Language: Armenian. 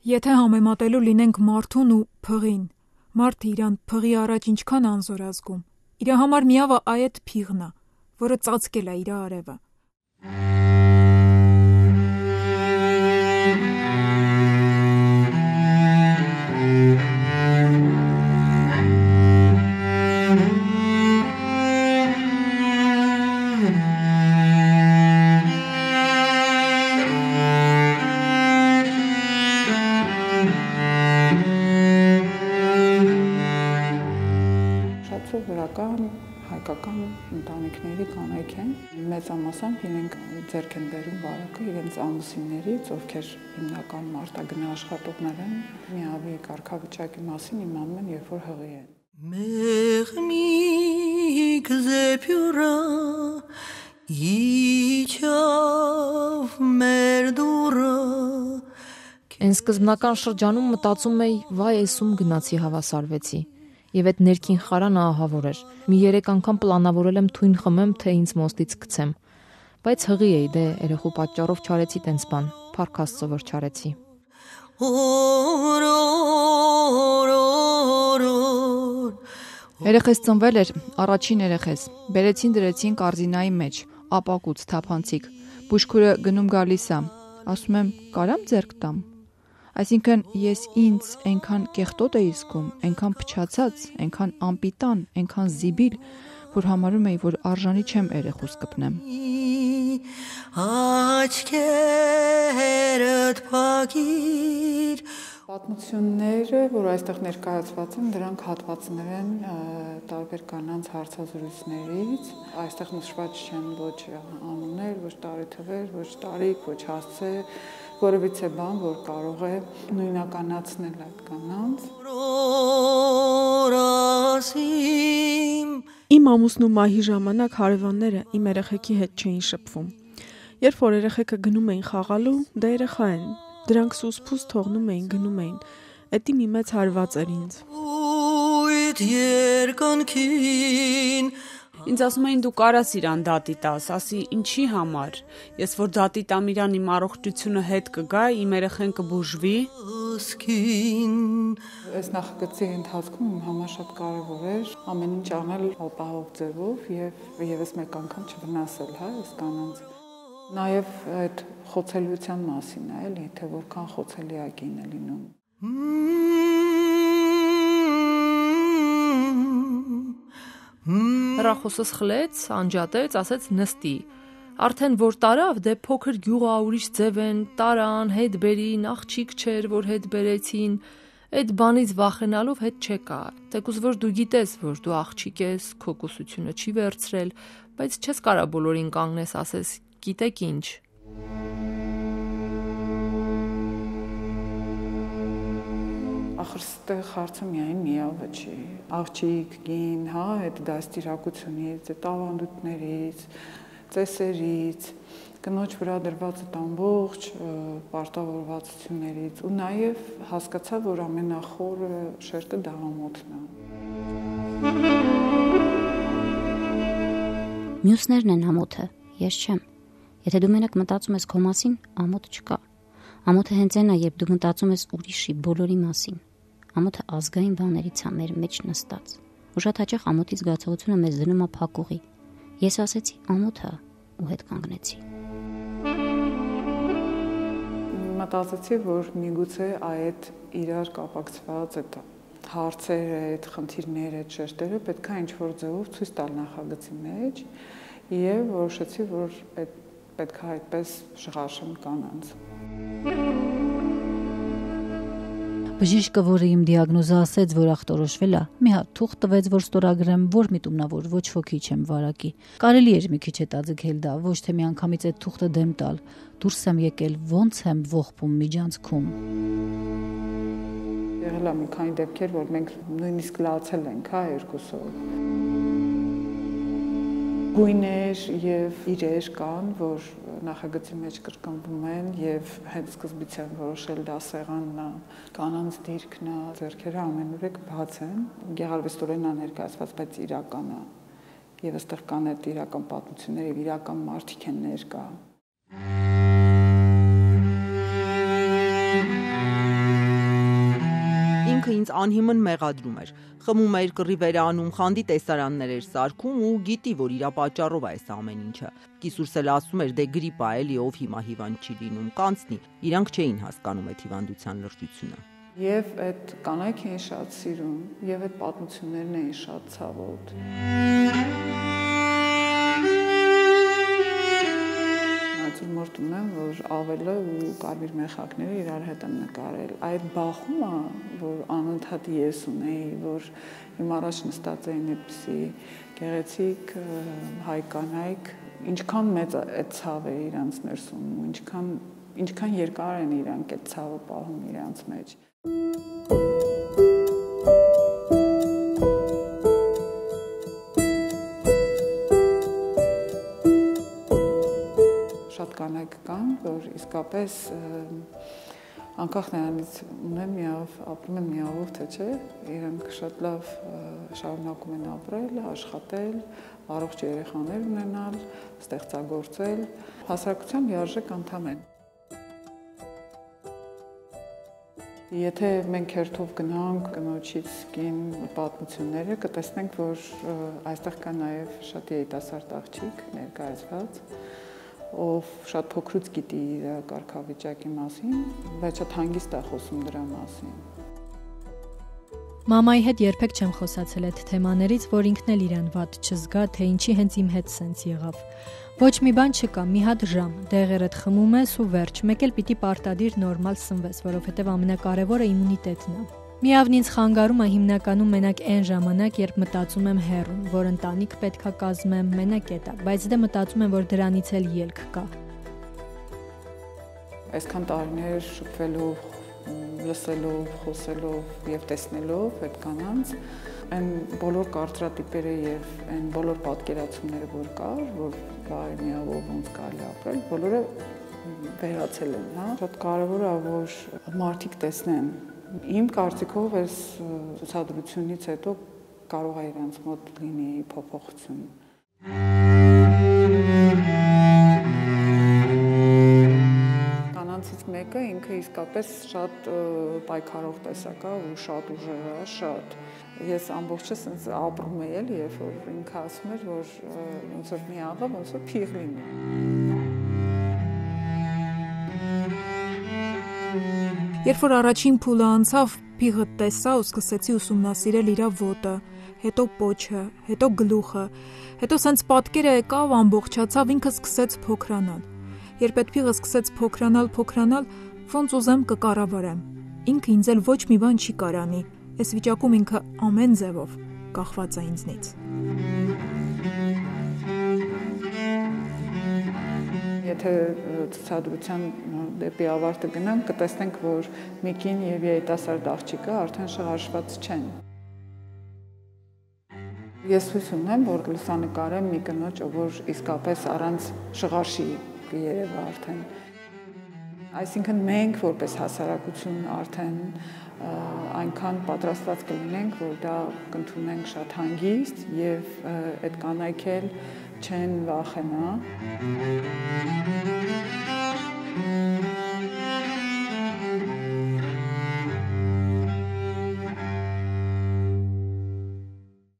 Եթե համեմատելու լինենք մարդուն ու փղին, մարդը իրան փղի առաջ ինչքան անզոր ազգում, իր համար միավը այդ փիղն է, որը ծածկել է իր արևը։ Սովորական հայկական ընտանիքների կանայք են, մեծամասամբ իրենք ձեռք են բերում վարակը իրենց ամուսիններից, ովքեր հիմնական մարտագնա աշխատողներ են, միավի կարգավիճակի մասին իմանում են, երբ որ հղի են։ Մեղմիկ զեփյուրա իջավ մեր դուրը։ Այն սկզբնական շրջանում մտածում էի, վայ, էսում գնացի հավասարվեցի։ Եվ այդ ներքին խարանը ահավոր էր։ Մի 3 անգամ պլանավորել եմ թույն խմեմ, թե ինձ մոստից գցեմ։ Բայց հղի էի, դե երեխու պատճառով չարեցի տենց բան, փառք Աստծո որ չարեցի։ Երեխես ծնվել էր, առաջին երեխես։ Բերեցին դրեցին կարզինայի մեջ, ապակուց, թափանցիկ։ Բուժքուրը գնում գալիս է։ Ասում եմ, կարամ ձեռք տամ։ Այսինքն ես ինձ այնքան կեղտոտ էի զգում, այնքան փչացած, այնքան անպիտան, այնքան զիբիլ, որ համարում էի, որ արժանի չեմ երեխուս կպնեմ։ Աչքերդ փակիր։ Պատմությունները, որ այստեղ ներկայացված են, դրանք հատվածներ են տարբեր կանանց հարցազրույցներից։ Այստեղ նշված չեն ոչ անուններ, ոչ տարեթվեր, ոչ տարիք, ոչ հասցե, որևիցե բան, որ կարող է նույնականացնել այդ կանանց։ Իմ ամուսնու մահի ժամանակ հարևանները իմ երեխեքի հետ չէին շփվում։ Երբ որ երեխեքը գնում էին խաղալու, դա երեխա են։ Դրանք սուս-փուս թողնում էին, գնում էին։ Էդի մի մեծ հարված էր ինձ։ Ինձ ասում էին դու կարաս իրան դատի տաս, ասի ինչի համար։ Ես որ դատի տամ իրան իմ առողջությունը հետ կգա, իմ երեխեն կբուժվի։ Այս նախագծի ընթացքում իմ համար շատ կարևոր էր ամեն ինչ անել ապահով ձևով եւ եւս մեկ անգամ չվնասել, այս կանանց։ Նաեւ այդ խոցելիության մասին է, էլի, թե որքան խոցելիակ է լինում։ Հեռախոսս խլեց, անջատեց, ասեց նստի։ Արդեն որ տարավ, դե փոքր գյուղա ուրիշ ձև են, տարան, հետ բերին, աղջիկ չէր, որ հետ բերեցին։ Այդ բանից վախենալով հետ չեկա։ Թեկուզ որ դու գիտես, որ դու աղջիկ ես, քո կուսությունը չի վերցրել, բայց չես կարա բոլորին կանգնես, ասես, գիտեք ինչ։ Ախր ստեղ հարցը միայն միավը չի։ Աղջիկ, կին, հա, այդ դաստիարակությունից, այդ ավանդույթներից, ծեսերից, կնոջ վրա դրված այդ ամբողջ պարտավորվածություններից ու նաև հասկացա, որ ամենախորը շերտը դա ամոթն է։ Մյուսներն են ամոթը, ես չեմ։ Եթե դու մենակ մտածում ես քո մասին, ամոթ չկա։ Ամոթը հենց այն է, երբ դու մտածում ես ուրիշի, բոլորի մասին։ Ամոթը ազգային բաներից է մեր մեջ նստած։ Ու շատ հաճախ ամոթի զգացողությունը մեզ դնում է փակուղի։ Ես ասեցի ամոթը ու հետ կանգնեցի։ Մտածեցի, որ միգուցե այդ իրար կապակցված այդ հարցերը, այդ խնդիրները, այդ շերտերը պետք է ինչ-որ ձևով ցույց տալ նախագծի մեջ եւ որոշեցի, որ պետք է այդպես շղարշեմ կանանց։ Բժիշկը, որը իմ դիագնոզը ասեց, որ ախտորոշվել է, մի հատ թուղթ տվեց, որ ստորագրեմ, որ միտումնա, որ ոչ ոքի չեմ վարակի։ Կարելի էր մի քիչ հետաձգել դա, ոչ թե միանգամից այդ թուղթը դեմ տալ։ Դուրս եմ եկել, ոնց եմ ողբում միջանցքում։ Եղել է մի քանի դեպքեր, որ մենք նույնիսկ լացել ենք, հա, երկուսով։ Գույներ եւ իրեր կան, որ նախագծի մեջ կրկնվում են եւ հենց սկզբից են որոշել դա սեղանն է, կանանց դիրքն է, ձեռքերը ամենուրեք բաց են, գեղարվեստորեն է ներկայացված, բայց իրական է։ Եվ այստեղ կան այդ իրական պատմություններ եւ իրական մարդիկ են ներկա։ ինքը ինձ անհիմն մեղադրում էր, խմում էր, կռիվեր անում, խանդի տեսարաններ էր սարքում ու գիտի, որ իրա պատճառով այս ամեն ինչը։ Կիսուրս էլ ասում էր, դե գրիպ ա էլի, ով հիմա հիվանդ չի լինում, կանցնի։ Իրանք չէին հասկանում այդ հիվանդության լրջությունը։ Եվ այդ կանայք էին շատ սիրում, եւ այդ պատմություններն էին շատ ցավոտ։ Նատուրմորտ ունեմ, որ ավելը ու կարմիր մեխակները իրար հետ եմ նկարել։ Այդ բախումը, որ անընդհատ ես ունեի, որ իմ առաջ նստած էին այդպիսի գեղեցիկ հայ կանայք, ինչքան մեծ այդ ցավը է իրանց ներսում, ինչքան երկար են իրանք այդ ցավը պահում իրանց մեջ։ Շատ կանայք կան, որ իսկապես անկախ նրանից ունեն ապրում են միավոր, թե չէ, իրենք շատ լավ շարունակում են ապրել, աշխատել, առողջ երեխաներ ունենալ, ստեղծագործել, հասարակության լիարժեք անդամ են։ Եթե մենք հերթով գնանք կնոջից կին պատմությունները, կտեսնենք, որ այստեղ կա նաև շատ երիտասարդ աղջիկ ներկայացված, ով շատ փոքրուց գիտի իր կարգավիճակի մասին, բայց շատ հանգիստ է խոսում դրա մասին։ Մամայի հետ երբեք չեմ խոսացել այդ թեմաներից, որ ինքն էլ իրան վատ չզգա, թե ինչի հենց իմ հետ սենց եղավ։ Ոչ մի բան չկա, մի հատ ժամ, դեղերդ խմում ես ու վերջ, մեկ էլ պիտի պարտադիր նորմալ սնվես, որովհետև ամենակարևորը իմունիտետն է։ Միավն ինձ խանգարում է հիմնականում մենակ այն ժամանակ, երբ մտածում եմ հեռուն, որ ընտանիք պետքա կազմեմ, մենակ է դա, բայց դե մտածում եմ, որ դրանից էլ ելք կա։ Այսքան տարիներ շփվելով, լսելով, խոսելով եւ տեսնելով այդ կանանց, այն բոլոր կարծրատիպերը եւ այն բոլոր պատկերացումները, որ կար, որ բայ միավոր ոնց կարելի ապրել, բոլորը վերացել են, հա։ Շատ կարեւոր է, որ մարդիկ տեսնեն։ Իմ կարծիքով այս ցուցադրությունից հետո կարող է իրենց մոտ լինի փոփոխություն։ Կանանցից մեկը ինքը իսկապես շատ պայքարող տեսակ է ու շատ ուժեղ է, շատ։ Ես ամբողջը sense ապրում եմ էլ, երբ որ ինքը ասում էր, որ ոնց որ մի աղա ոնց որ փիղ լինի։ Երբ որ առաջին փուլը անցավ, փիղը տեսա ու սկսեցի ուսումնասիրել իր ոտը, հետո պոչը, հետո գլուխը, հետո sense պատկերը եկավ, ամբողջացավ, ինքը սկսեց փոքրանալ։ Երբ այդ փիղը սկսեց փոքրանալ, ոնց ուզեմ կկառավարեմ։ Ինքը ինձ էլ ոչ մի բան չի կարանի։ Այս վիճակում ինքը ամեն ձևով կախված է ինձնից։ Եթե ցուցադրության դեպի ավարտը գնանք, կտեսնենք, որ Միկին եւ երիտասարդ աղջիկը արդեն շղարշված չեն։ Ես հույս ունեմ, որ կլուսանկարեմ մի կնոջ, որ իսկապես առանց շղարշի կերևա արդեն։ Այսինքն մենք որպես հասարակություն արդեն այնքան պատրաստված կլինենք, որ դա կընդունենք շատ հանգիստ եւ այդ կանայք էլ չեն վախենա։